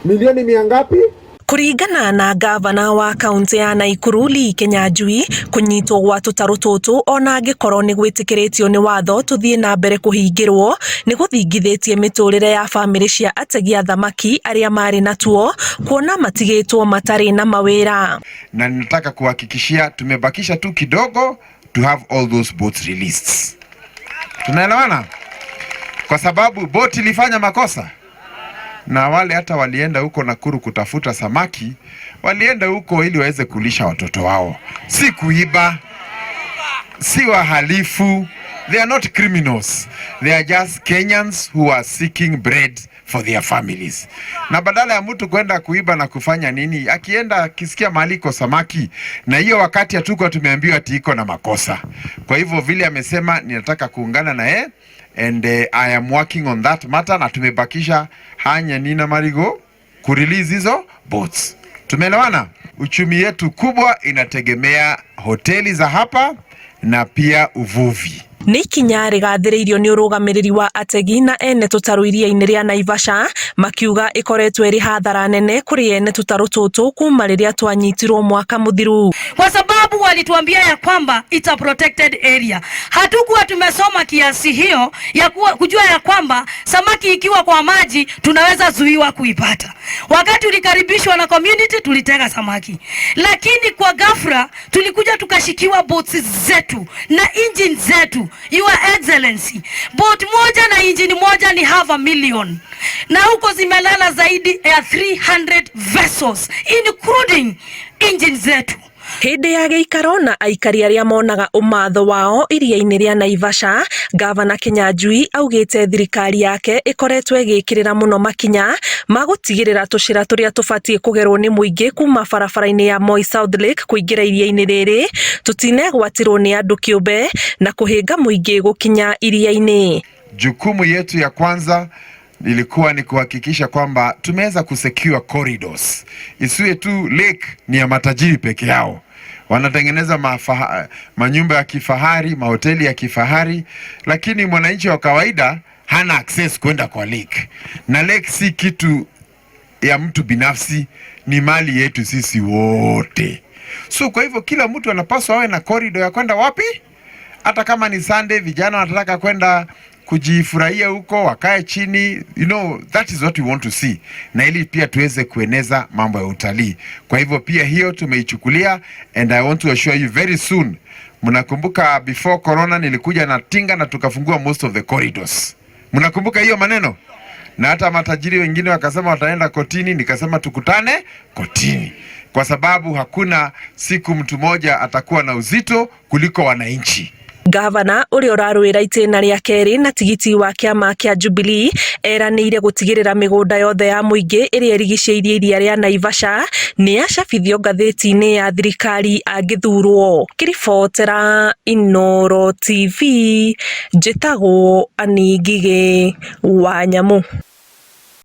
Milioni mia ngapi? Kuringana na gavana wa kaunti ya Naikuru Lee Kinyanjui, kunyitwo gwa tutaru tutu ona angikorwo ni gwitikiritio ni watho tuthie na mbere kuhingirwo ni guthingithitie miturire ya family cia ategi a thamaki aria mari natuo kuona matigitwo matari na mawira. Na ninataka kuhakikishia tumebakisha tu kidogo to have all those boats released. Tunaelewana? Kwa sababu boti ilifanya makosa. Na wale hata walienda huko Nakuru kutafuta samaki, walienda huko ili waweze kulisha watoto wao. Si kuiba, si wahalifu. They are not criminals. They are just Kenyans who are seeking bread for their families. Na badala ya mtu kwenda kuiba na kufanya nini, akienda akisikia mahali iko samaki, na hiyo wakati hatuko tumeambiwa ati iko na makosa. Kwa hivyo vile amesema ninataka kuungana na yeye, and I am working on that matter, na tumebakisha Hanya Nina Marigo kurelease hizo boats. Tumeelewana? Uchumi yetu kubwa inategemea hoteli za hapa na pia uvuvi. Ni ikinya rigathiriirio ni urugamiriri wa ategi na ene tutaru iria-ini ria Naivasha makiuga ikoretwo iri hathara nene kuri ene tutaru tutu kuma riria twanyitirwo mwaka muthiru, kwa sababu walituambia ya kwamba it's a protected area. Hatukuwa tumesoma kiasi hiyo ya kujua ya kwamba samaki ikiwa kwa maji tunaweza zuiwa kuipata. Wakati ulikaribishwa na community tulitega samaki, lakini kwa ghafla tulikuja tukashikiwa boats zetu na engine zetu. Your Excellency, boat moja na engine moja ni 500,000, na huko zimelala zaidi ya 300 vessels including engine zetu. Hindi ya giikaro na aikari aria monaga umatho wao iria-ini ria Naivasha, gavana Kinyanjui augite thirikari yake ikoretwo igikirira muno makinya magutigirira tushira turia tufatie kugerwo ni muingi kuma barabara-ini ya Moi South Lake kuingira iria-ini riri tutinegwatirwo ni andu kiumbe na kuhinga muingi gukinya iria-ini. Jukumu yetu ya kwanza ilikuwa ni kuhakikisha kwamba tumeweza kusecure corridors. Isiwe tu lake ni ya matajiri peke yao. Wanatengeneza manyumba ya kifahari, mahoteli ya kifahari, lakini mwananchi wa kawaida hana access kwenda kwa lake. Na lake si kitu ya mtu binafsi, ni mali yetu sisi wote. So kwa hivyo kila mtu anapaswa awe na corridor ya kwenda wapi? Hata kama ni Sunday, vijana wanataka kwenda kujifurahia huko, wakae chini, you know, that is what we want to see. Na ili pia tuweze kueneza mambo ya utalii. Kwa hivyo pia hiyo tumeichukulia, and I want to assure you very soon. Mnakumbuka before corona nilikuja na tinga na tukafungua most of the corridors. Mnakumbuka hiyo maneno? Na hata matajiri wengine wakasema wataenda kotini, nikasema tukutane kotini. Kwa sababu hakuna siku mtu moja atakuwa na uzito kuliko wananchi. Gavana uri urarwira itena ria keri na tigiti wa kiama kia Jubilee eranire gutigirira migunda yothe ya muingi iria irigiceirie iria ria Naivasha ni acabithio ngatheti-ini ya thirikari angithurwo. Kiribotera Inooro TV, njitagwo Ani Ngige Wanyamu.